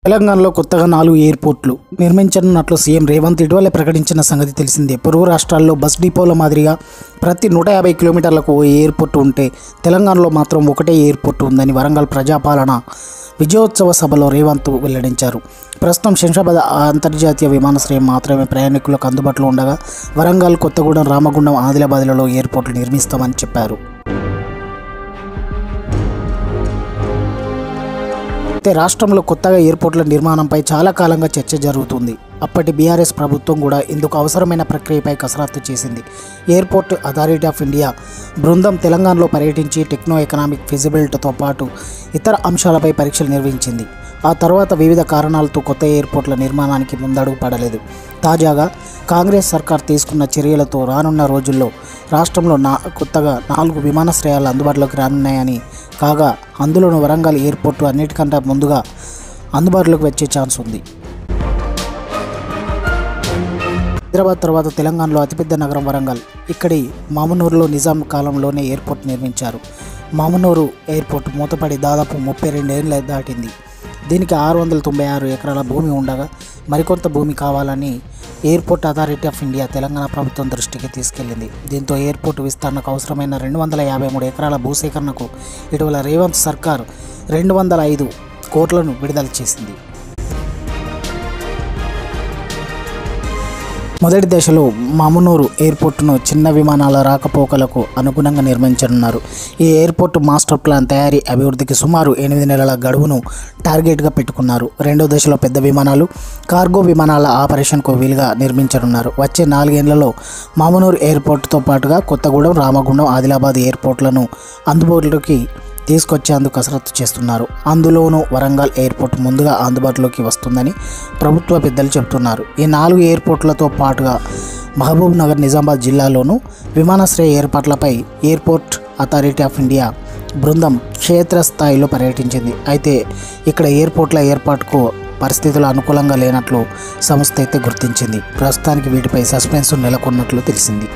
తెలంగాణలో కొత్తగా 4 ఎయిర్పోర్ట్లు నిర్మించనున్నట్లు సీఎం రేవంత్ ఇటీవలే ప్రకటించిన సంగతి తెలిసిందే. పొరుగు రాష్ట్రాల్లో బస్ డిపోల మాదిరిగా ప్రతి 150 కిలోమీటర్లకు ఓ ఎయిర్పోర్టు ఉంటే తెలంగాణలో మాత్రం ఒకటే ఎయిర్పోర్టు ఉందని వరంగల్ ప్రజాపాలన విజయోత్సవ సభలో రేవంత్ వెల్లడించారు. ప్రస్తుతం శంషాబాద్ అంతర్జాతీయ విమానాశ్రయం మాత్రమే ప్రయాణికులకు అందుబాటులో ఉండగా వరంగల్, కొత్తగూడెం, రామగుండం, ఆదిలాబాద్లలో ఎయిర్పోర్ట్లు నిర్మిస్తామని చెప్పారు. రాష్ట్రంలో కొత్తగా ఎయిర్పోర్ట్ల నిర్మాణంపై చాలా కాలంగా చర్చ జరుగుతుంది. అప్పటి బీఆర్ఎస్ ప్రభుత్వం కూడా ఇందుకు అవసరమైన ప్రక్రియపై కసరత్తు చేసింది. ఎయిర్పోర్ట్ అథారిటీ ఆఫ్ ఇండియా బృందం తెలంగాణలో పర్యటించి టెక్నో ఎకనామిక్ ఫిజిబిలిటీతో పాటు ఇతర అంశాలపై పరీక్షలు నిర్వహించింది. ఆ తర్వాత వివిధ కారణాలతో కొత్త ఎయిర్పోర్ట్ల నిర్మాణానికి ముందడుగు పడలేదు. తాజాగా కాంగ్రెస్ సర్కార్ తీసుకున్న చర్యలతో రానున్న రోజుల్లో రాష్ట్రంలో కొత్తగా 4 విమానాశ్రయాలు అందుబాటులోకి రానున్నాయని, కాగా అందులోనూ వరంగల్ ఎయిర్పోర్టు అన్నిటికంటే ముందుగా అందుబాటులోకి వచ్చే ఛాన్స్ ఉంది. హైదరాబాద్ తర్వాత తెలంగాణలో అతిపెద్ద నగరం వరంగల్. ఇక్కడి మామునూరులో నిజాం కాలంలోనే ఎయిర్పోర్ట్ నిర్మించారు. మామునూరు ఎయిర్పోర్ట్ మూతపడి దాదాపు 32 ఏళ్ళు దాటింది. దీనికి 696 ఎకరాల భూమి ఉండగా మరికొంత భూమి కావాలని airport authority of India Telangana ప్రభుత్వం దృష్టికి తీసుకెళ్లింది. దీంతో ఎయిర్పోర్టు విస్తరణకు అవసరమైన 253 ఎకరాల భూసేకరణకు ఇటీవల రేవంత్ సర్కార్ 205 కోట్లను విడుదల చేసింది. మొదటి దశలో మామునూరు ఎయిర్పోర్టును చిన్న విమానాల రాకపోకలకు అనుగుణంగా నిర్మించనున్నారు. ఈ ఎయిర్పోర్టు మాస్టర్ ప్లాన్ తయారీ అభివృద్ధికి సుమారు 8 నెలల గడువును టార్గెట్గా పెట్టుకున్నారు. రెండో దశలో పెద్ద విమానాలు, కార్గో విమానాల ఆపరేషన్కు వీలుగా నిర్మించనున్నారు. వచ్చే 4 ఏళ్లలో మామునూరు ఎయిర్పోర్టుతో పాటుగా కొత్తగూడెం, రామగుండం, ఆదిలాబాద్ ఎయిర్పోర్ట్లను అందుబాటులోకి తీసుకొచ్చేందుకు కసరత్తు చేస్తున్నారు. అందులోనూ వరంగల్ ఎయిర్పోర్ట్ ముందుగా అందుబాటులోకి వస్తుందని ప్రభుత్వ పెద్దలు చెబుతున్నారు. ఈ 4 ఎయిర్పోర్ట్లతో పాటుగా మహబూబ్ నగర్, నిజామాబాద్ జిల్లాలోనూ విమానాశ్రయ ఏర్పాట్లపై ఎయిర్పోర్ట్ అథారిటీ ఆఫ్ ఇండియా బృందం క్షేత్రస్థాయిలో పర్యటించింది. అయితే ఇక్కడ ఎయిర్పోర్ట్ల ఏర్పాటుకు పరిస్థితులు అనుకూలంగా లేనట్లు సంస్థ అయితే గుర్తించింది. ప్రస్తుతానికి వీటిపై సస్పెన్స్ నెలకొన్నట్లు తెలిసింది.